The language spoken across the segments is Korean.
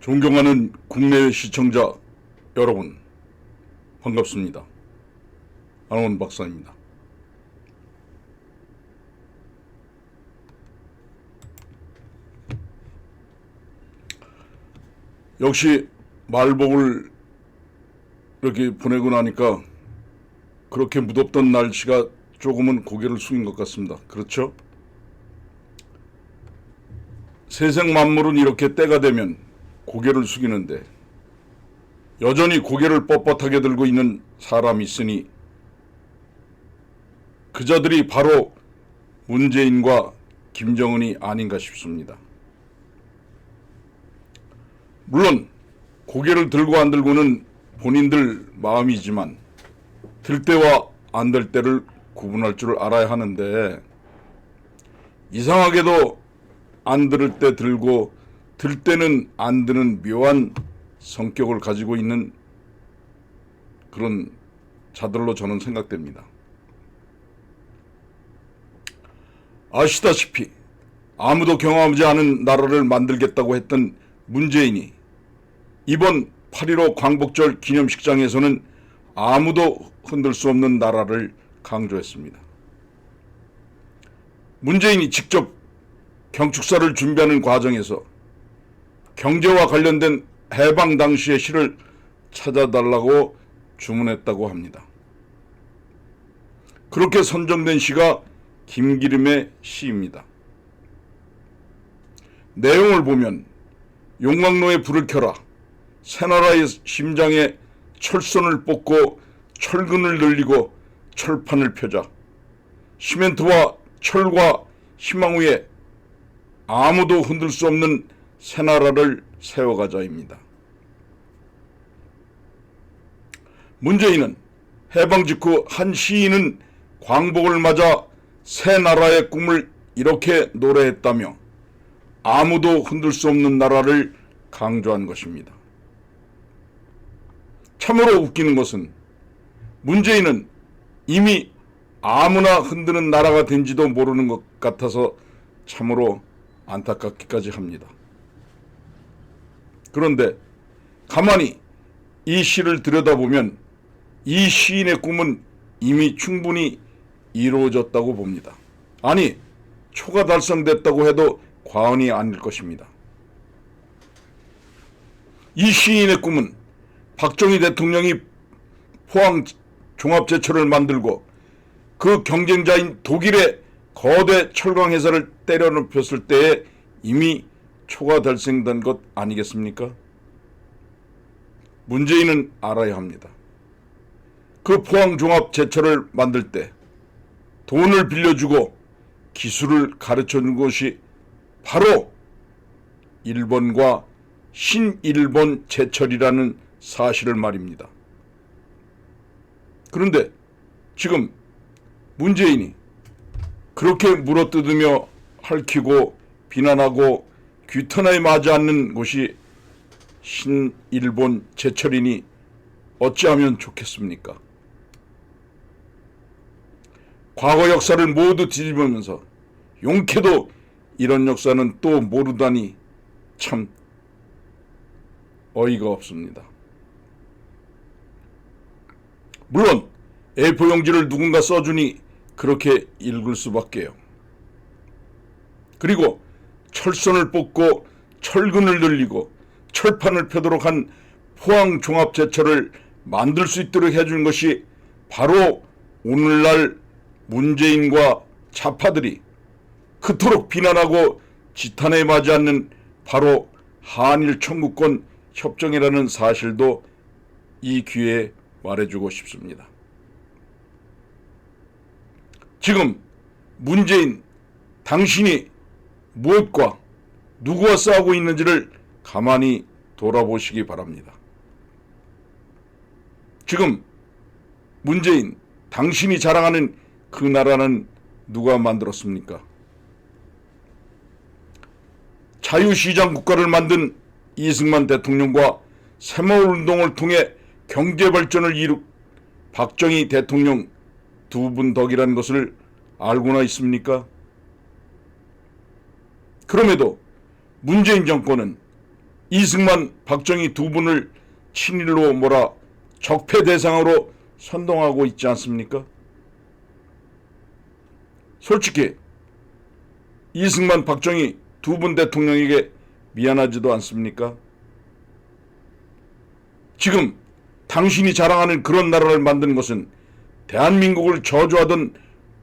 존경하는 국내 시청자 여러분, 반갑습니다. 안원 박사입니다. 역시 말복을 이렇게 보내고 나니까 그렇게 무덥던 날씨가 조금은 고개를 숙인 것 같습니다. 그렇죠? 세상 만물은 이렇게 때가 되면 고개를 숙이는데 여전히 고개를 뻣뻣하게 들고 있는 사람이 있으니 그자들이 바로 문재인과 김정은이 아닌가 싶습니다. 물론 고개를 들고 안 들고는 본인들 마음이지만 들 때와 안 들 때를 구분할 줄 알아야 하는데 이상하게도 안 들을 때 들고 들 때는 안 드는 묘한 성격을 가지고 있는 그런 자들로 저는 생각됩니다. 아시다시피 아무도 경험하지 않은 나라를 만들겠다고 했던 문재인이 이번 8.15 광복절 기념식장에서는 아무도 흔들 수 없는 나라를 강조했습니다. 문재인이 직접 경축사를 준비하는 과정에서 경제와 관련된 해방 당시의 시를 찾아달라고 주문했다고 합니다. 그렇게 선정된 시가 김기림의 시입니다. 내용을 보면 용광로에 불을 켜라, 새나라의 심장에 철선을 뽑고 철근을 늘리고 철판을 펴자, 시멘트와 철과 희망 위에 아무도 흔들 수 없는 새나라를 세워가자입니다. 문재인은 해방 직후 한 시인은 광복을 맞아 새나라의 꿈을 이렇게 노래했다며 아무도 흔들 수 없는 나라를 강조한 것입니다. 참으로 웃기는 것은 문재인은 이미 아무나 흔드는 나라가 된지도 모르는 것 같아서 참으로 안타깝기까지 합니다. 그런데 가만히 이 시를 들여다보면 이 시인의 꿈은 이미 충분히 이루어졌다고 봅니다. 아니, 초가 달성됐다고 해도 과언이 아닐 것입니다. 이 시인의 꿈은 박정희 대통령이 포항 종합제철을 만들고 그 경쟁자인 독일의 거대 철강 회사를 때려눕혔을 때에 이미 초가 달성된 것 아니겠습니까? 문재인은 알아야 합니다. 그 포항 종합제철을 만들 때 돈을 빌려주고 기술을 가르쳐준 것이 바로 일본과 신일본 제철이라는 사실을 말입니다. 그런데 지금 문재인이 그렇게 물어뜯으며 핥히고 비난하고 귀턴에 맞지 않는 곳이 신일본 제철이니 어찌하면 좋겠습니까? 과거 역사를 모두 뒤집으면서 용케도 이런 역사는 또 모르다니 참 어이가 없습니다. 물론 A4 용지를 누군가 써주니 그렇게 읽을 수밖에요. 그리고 철선을 뽑고 철근을 늘리고 철판을 펴도록 한 포항 종합제철을 만들 수 있도록 해준 것이 바로 오늘날 문재인과 좌파들이 그토록 비난하고 지탄에 맞지 않는 바로 한일 청구권 협정이라는 사실도 이 기회에 말해주고 싶습니다. 지금 문재인, 당신이 무엇과 누구와 싸우고 있는지를 가만히 돌아보시기 바랍니다. 지금 문재인, 당신이 자랑하는 그 나라는 누가 만들었습니까? 자유시장 국가를 만든 이승만 대통령과 새마을운동을 통해 경제발전을 이룬 박정희 대통령 두 분 덕이라는 것을 알고나 있습니까? 그럼에도 문재인 정권은 이승만, 박정희 두 분을 친일로 몰아 적폐 대상으로 선동하고 있지 않습니까? 솔직히 이승만, 박정희 두 분 대통령에게 미안하지도 않습니까? 지금 당신이 자랑하는 그런 나라를 만든 것은 대한민국을 저주하던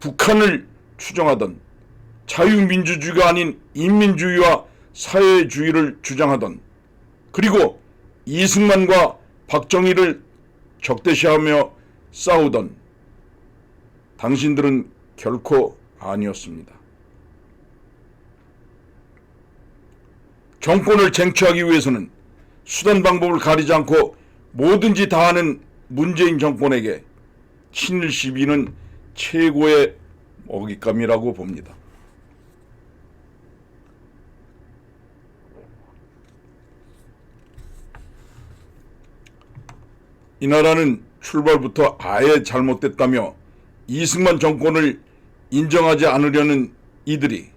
북한을 추종하던 자유민주주의가 아닌 인민주의와 사회주의를 주장하던, 그리고 이승만과 박정희를 적대시하며 싸우던 당신들은 결코 아니었습니다. 정권을 쟁취하기 위해서는 수단 방법을 가리지 않고 뭐든지 다 하는 문재인 정권에게 친일 시비는 최고의 먹잇감이라고 봅니다. 이 나라는 출발부터 아예 잘못됐다며 이승만 정권을 인정하지 않으려는 이들이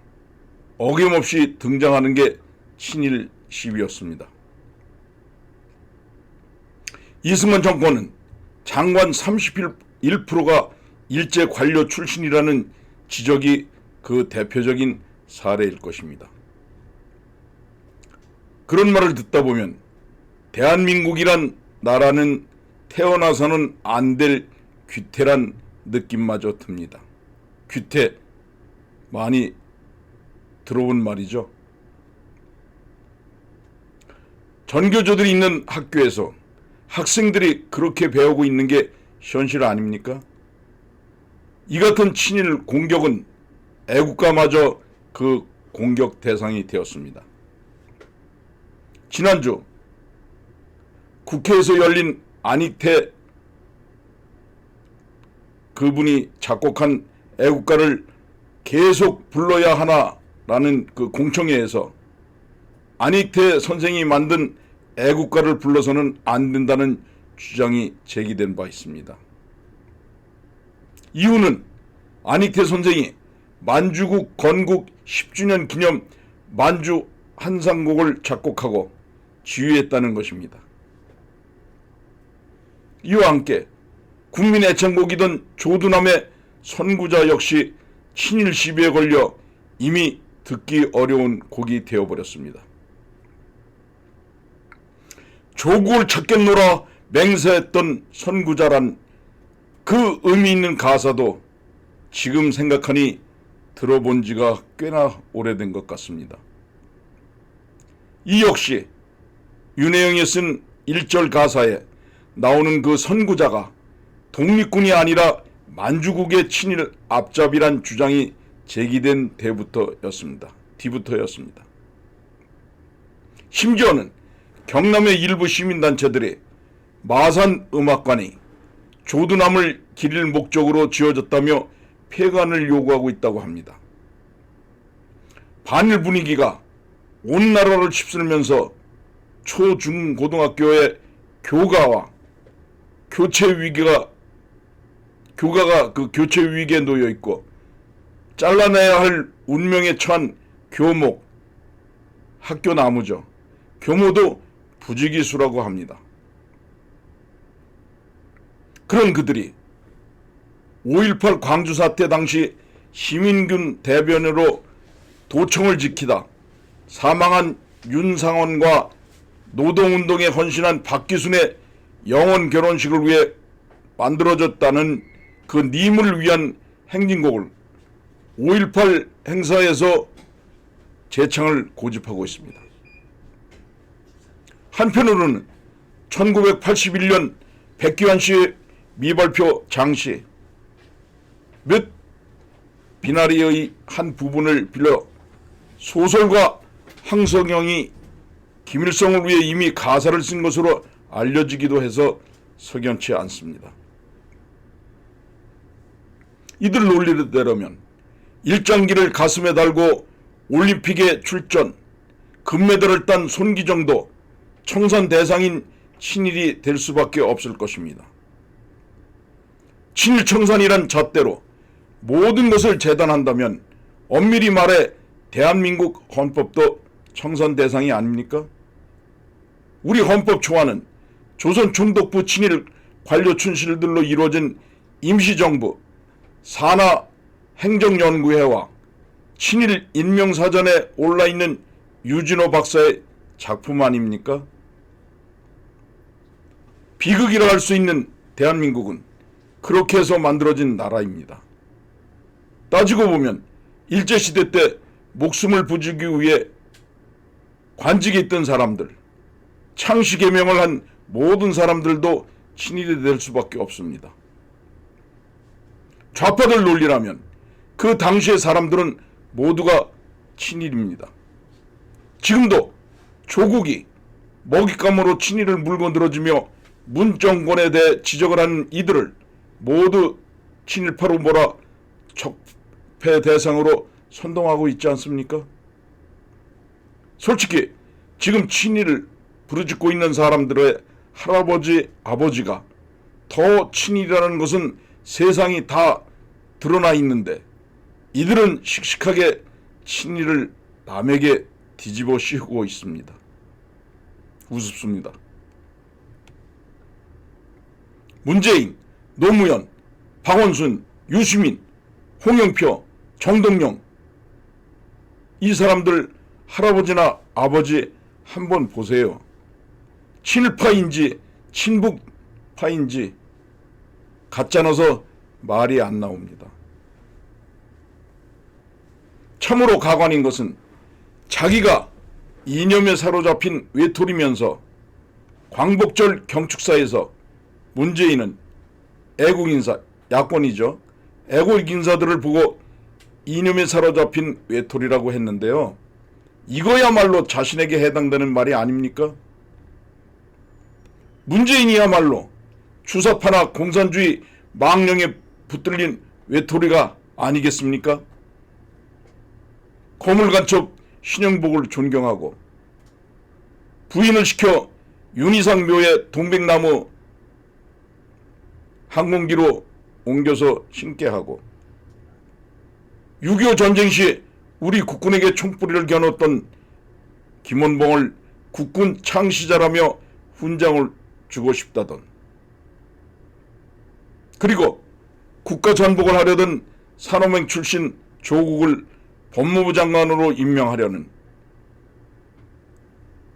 어김없이 등장하는 게 친일 시비였습니다. 이승만 정권은 장관 31%가 일제 관료 출신이라는 지적이 그 대표적인 사례일 것입니다. 그런 말을 듣다 보면 대한민국이란 나라는 태어나서는 안 될 귀태란 느낌마저 듭니다. 귀태 많이 들어본 말이죠. 전교조들이 있는 학교에서 학생들이 그렇게 배우고 있는 게 현실 아닙니까? 이 같은 친일 공격은 애국가마저 그 공격 대상이 되었습니다. 지난주 국회에서 열린 안익태 그분이 작곡한 애국가를 계속 불러야 하나라는 그 공청회에서 안익태 선생이 만든 애국가를 불러서는 안 된다는 주장이 제기된 바 있습니다. 이유는 안익태 선생이 만주국 건국 10주년 기념 만주 한상곡을 작곡하고 지휘했다는 것입니다. 이와 함께 국민 애창곡이던 조두남의 선구자 역시 친일 시비에 걸려 이미 듣기 어려운 곡이 되어버렸습니다. 조국을 찾겠노라 맹세했던 선구자란 그 의미 있는 가사도 지금 생각하니 들어본 지가 꽤나 오래된 것 같습니다. 이 역시 윤혜영이 쓴 1절 가사에 나오는 그 선구자가 독립군이 아니라 만주국의 친일 앞잡이란 주장이 제기된 뒤부터였습니다. 심지어는 경남의 일부 시민단체들이 마산 음악관이 조두남을 기릴 목적으로 지어졌다며 폐관을 요구하고 있다고 합니다. 반일 분위기가 온 나라를 휩쓸면서 초, 중, 고등학교의 교가가 그 교체 위기에 놓여 있고 잘라내야 할 운명에 처한 교목, 학교 나무죠. 교모도 부지기수라고 합니다. 그런 그들이 5.18 광주 사태 당시 시민군 대변으로 도청을 지키다 사망한 윤상원과 노동운동에 헌신한 박기순의 영원 결혼식을 위해 만들어졌다는 그 님을 위한 행진곡을 5.18 행사에서 재창을 고집하고 있습니다. 한편으로는 1981년 백기환 씨의 미발표 장시 몇 비나리의 한 부분을 빌려 소설가 황석영이 김일성을 위해 이미 가사를 쓴 것으로 알려지기도 해서 석연치 않습니다. 이들 논리대로면 일장기를 가슴에 달고 올림픽에 출전, 금메달을 딴 손기정도 청산 대상인 친일이 될 수밖에 없을 것입니다. 친일 청산이란 잣대로 모든 것을 재단한다면 엄밀히 말해 대한민국 헌법도 청산 대상이 아닙니까? 우리 헌법 초안은 조선 총독부 친일 관료 춘실들로 이루어진 임시정부 산하 행정연구회와 친일 인명사전에 올라있는 유진호 박사의 작품 아닙니까? 비극이라 할 수 있는 대한민국은 그렇게 해서 만들어진 나라입니다. 따지고 보면 일제시대 때 목숨을 부지기 위해 관직에 있던 사람들, 창씨개명을 한 모든 사람들도 친일이 될 수밖에 없습니다. 좌파들 논리라면 그 당시의 사람들은 모두가 친일입니다. 지금도 조국이 먹잇감으로 친일을 물고 늘어지며 문정권에 대해 지적을 하는 이들을 모두 친일파로 몰아 적폐 대상으로 선동하고 있지 않습니까? 솔직히 지금 친일을 부르짖고 있는 사람들의 할아버지, 아버지가 더 친일이라는 것은 세상이 다 드러나 있는데 이들은 씩씩하게 친일을 남에게 뒤집어 씌우고 있습니다. 우습습니다. 문재인, 노무현, 박원순, 유시민, 홍영표, 정동영 이 사람들 할아버지나 아버지 한번 보세요. 친일파인지 친북파인지 가짜나서 말이 안 나옵니다. 참으로 가관인 것은 자기가 이념에 사로잡힌 외톨이면서 광복절 경축사에서 문재인은 애국인사, 야권이죠. 애국인사들을 보고 이념에 사로잡힌 외톨이라고 했는데요. 이거야말로 자신에게 해당되는 말이 아닙니까? 문재인이야말로 주사파나 공산주의 망령에 붙들린 외톨이가 아니겠습니까? 거물간첩 신영복을 존경하고 부인을 시켜 윤희상 묘에 동백나무 항공기로 옮겨서 심게 하고 6.25 전쟁 시 우리 국군에게 총뿌리를 겨눴던 김원봉을 국군 창시자라며 훈장을 주고 싶다던, 그리고 국가 전복을 하려던 산호맹 출신 조국을 법무부 장관으로 임명하려는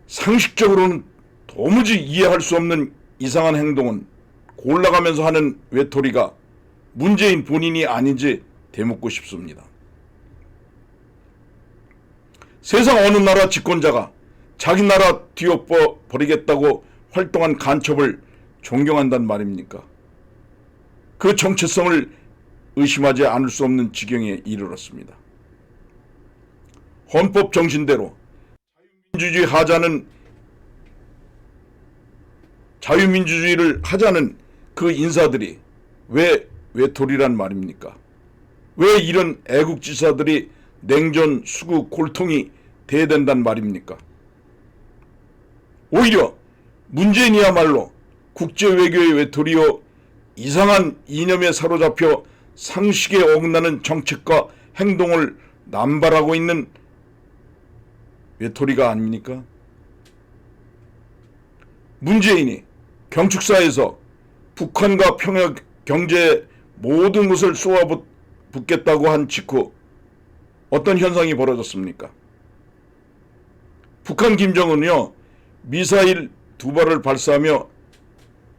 상식적으로는 도무지 이해할 수 없는 이상한 행동은 골라가면서 하는 외톨이가 문재인 본인이 아닌지 되묻고 싶습니다. 세상 어느 나라 집권자가 자기 나라 뒤엎어 버리겠다고 활동한 간첩을 존경한단 말입니까? 그 정체성을 의심하지 않을 수 없는 지경에 이르렀습니다. 헌법 정신대로 자유민주주의를 하자는 그 인사들이 왜 외톨이란 말입니까? 왜 이런 애국지사들이 냉전, 수구, 골통이 돼야 된단 말입니까? 오히려 문재인이야말로 국제외교의 외톨이요, 이상한 이념에 사로잡혀 상식에 어긋나는 정책과 행동을 남발하고 있는 외톨이가 아닙니까? 문재인이 경축사에서 북한과 평화 경제의 모든 것을 쏘아붙겠다고 한 직후 어떤 현상이 벌어졌습니까? 북한 김정은이요, 미사일 2발을 발사하며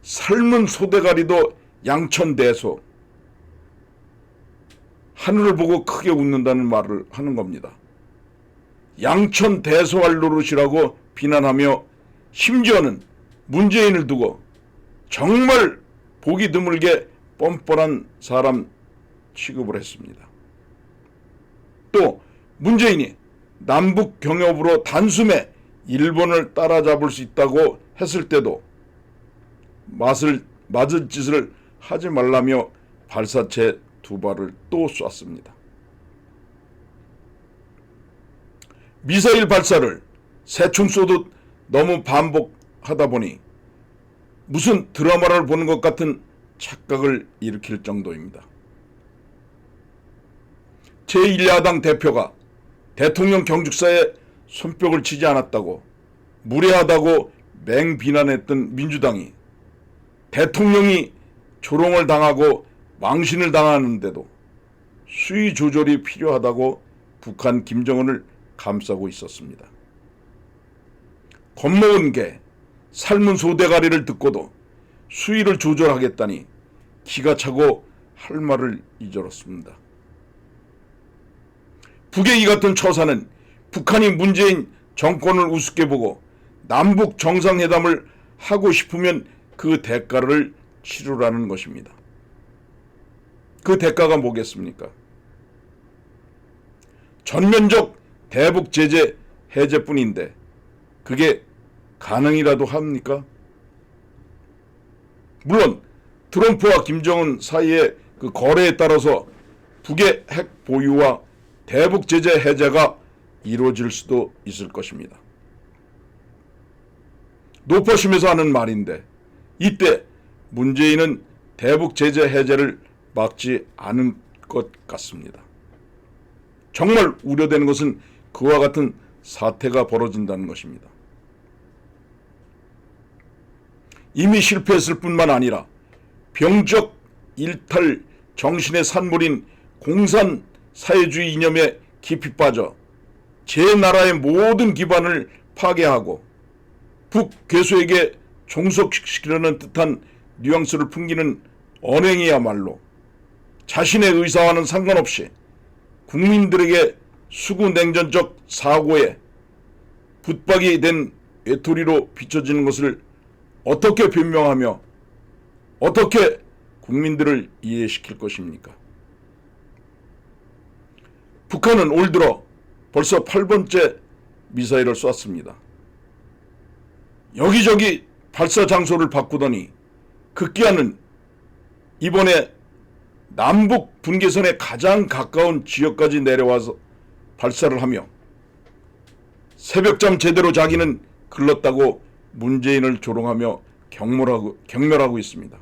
삶은 소대가리도 양천대소, 하늘을 보고 크게 웃는다는 말을 하는 겁니다. 양천대소할 노릇이라고 비난하며 심지어는 문재인을 두고 정말 보기 드물게 뻔뻔한 사람 취급을 했습니다. 또 문재인이 남북 경협으로 단숨에 일본을 따라잡을 수 있다고 했을 때도 맞을 짓을 하지 말라며 발사체 2발을 또 쐈습니다. 미사일 발사를 새총 쏘듯 너무 반복하다 보니 무슨 드라마를 보는 것 같은 착각을 일으킬 정도입니다. 제1야당 대표가 대통령 경축사에 손뼉을 치지 않았다고 무례하다고 맹비난했던 민주당이 대통령이 조롱을 당하고 망신을 당하는데도 수위 조절이 필요하다고 북한 김정은을 감싸고 있었습니다. 겁먹은 개, 삶은 소대가리를 듣고도 수위를 조절하겠다니 기가 차고 할 말을 잊었습니다. 북의 이 같은 처사는 북한이 문재인 정권을 우습게 보고 남북 정상회담을 하고 싶으면 그 대가를 치르라는 것입니다. 그 대가가 뭐겠습니까? 전면적 대북 제재 해제뿐인데 그게 가능이라도 합니까? 물론 트럼프와 김정은 사이의 그 거래에 따라서 북의 핵 보유와 대북 제재 해제가 이루어질 수도 있을 것입니다. 높아심에서 하는 말인데 이때 문재인은 대북 제재 해제를 막지 않을 것 같습니다. 정말 우려되는 것은 그와 같은 사태가 벌어진다는 것입니다. 이미 실패했을 뿐만 아니라 병적 일탈 정신의 산물인 공산 사회주의 이념에 깊이 빠져 제 나라의 모든 기반을 파괴하고 북괴소에게 종속시키려는 듯한 뉘앙스를 풍기는 언행이야말로 자신의 의사와는 상관없이 국민들에게 수구냉전적 사고에 붙박이 된 외톨이로 비춰지는 것을 어떻게 변명하며 어떻게 국민들을 이해시킬 것입니까? 북한은 올 들어 벌써 8번째 미사일을 쐈습니다. 여기저기 발사 장소를 바꾸더니 급기야는 이번에 남북 분계선에 가장 가까운 지역까지 내려와서 발사를 하며 새벽잠 제대로 자기는 글렀다고 문재인을 조롱하며 경멸하고 있습니다.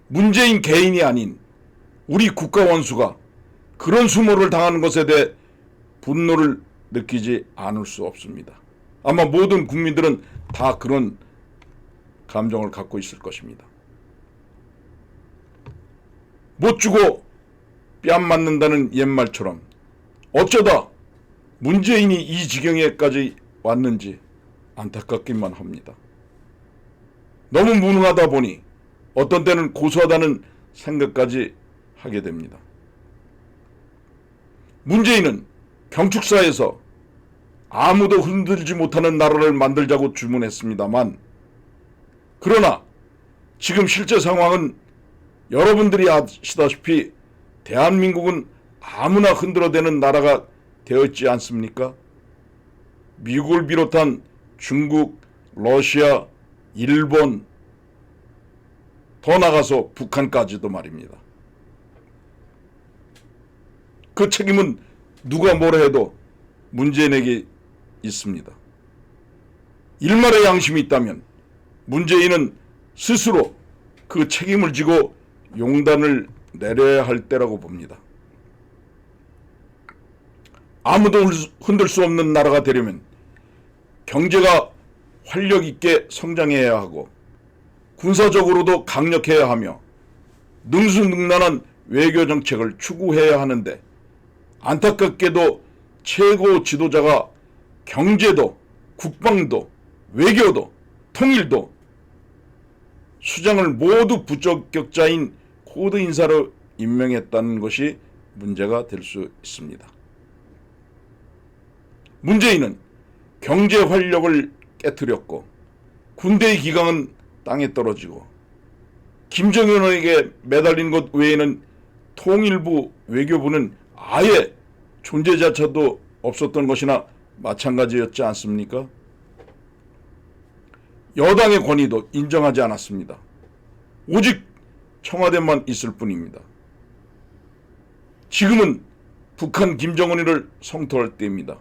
문재인 개인이 아닌 우리 국가 원수가 그런 수모를 당하는 것에 대해 분노를 느끼지 않을 수 없습니다. 아마 모든 국민들은 다 그런 감정을 갖고 있을 것입니다. 못 주고 뺨 맞는다는 옛말처럼 어쩌다 문재인이 이 지경에까지 왔는지 안타깝기만 합니다. 너무 무능하다 보니 어떤 때는 고소하다는 생각까지 하게 됩니다. 문재인은 경축사에서 아무도 흔들지 못하는 나라를 만들자고 주문했습니다만 그러나 지금 실제 상황은 여러분들이 아시다시피 대한민국은 아무나 흔들어대는 나라가 되었지 않습니까? 미국을 비롯한 중국, 러시아, 일본, 더 나가서 북한까지도 말입니다. 그 책임은 누가 뭐라 해도 문재인에게 있습니다. 일말의 양심이 있다면 문재인은 스스로 그 책임을 지고 용단을 내려야 할 때라고 봅니다. 아무도 흔들 수 없는 나라가 되려면 경제가 활력 있게 성장해야 하고 군사적으로도 강력해야 하며 능수능란한 외교 정책을 추구해야 하는데 안타깝게도 최고 지도자가 경제도 국방도 외교도 통일도 수장을 모두 부적격자인 코드 인사로 임명했다는 것이 문제가 될 수 있습니다. 문재인은 경제 활력을 깨뜨렸고 군대의 기강은 땅에 떨어지고 김정은에게 매달린 것 외에는 통일부 외교부는 아예 존재자체도 없었던 것이나 마찬가지였지 않습니까? 여당의 권위도 인정하지 않았습니다. 오직 청와대만 있을 뿐입니다. 지금은 북한 김정은이를 성토할 때입니다.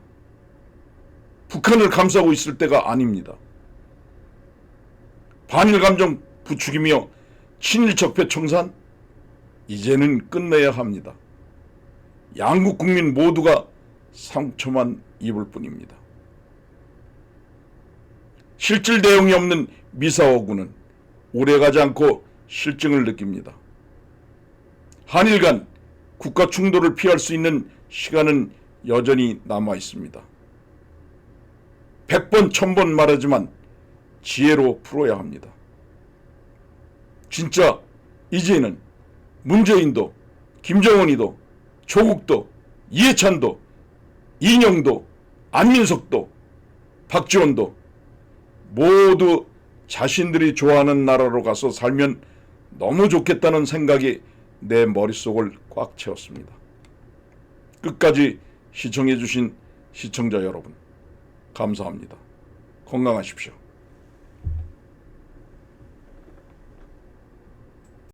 북한을 감싸고 있을 때가 아닙니다. 반일 감정 부추기며 친일 적폐 청산 이제는 끝내야 합니다. 양국 국민 모두가 상처만 입을 뿐입니다. 실질 내용이 없는 미사오구는 오래가지 않고 실증을 느낍니다. 한일 간 국가 충돌을 피할 수 있는 시간은 여전히 남아 있습니다. 100번, 1000번 말하지만 지혜로 풀어야 합니다. 진짜 이제는 문재인도, 김정은이도, 조국도, 이해찬도, 이인영도, 안민석도, 박지원도 모두 자신들이 좋아하는 나라로 가서 살면 너무 좋겠다는 생각이 내 머릿속을 꽉 채웠습니다. 끝까지 시청해 주신 시청자 여러분, 감사합니다. 건강하십시오.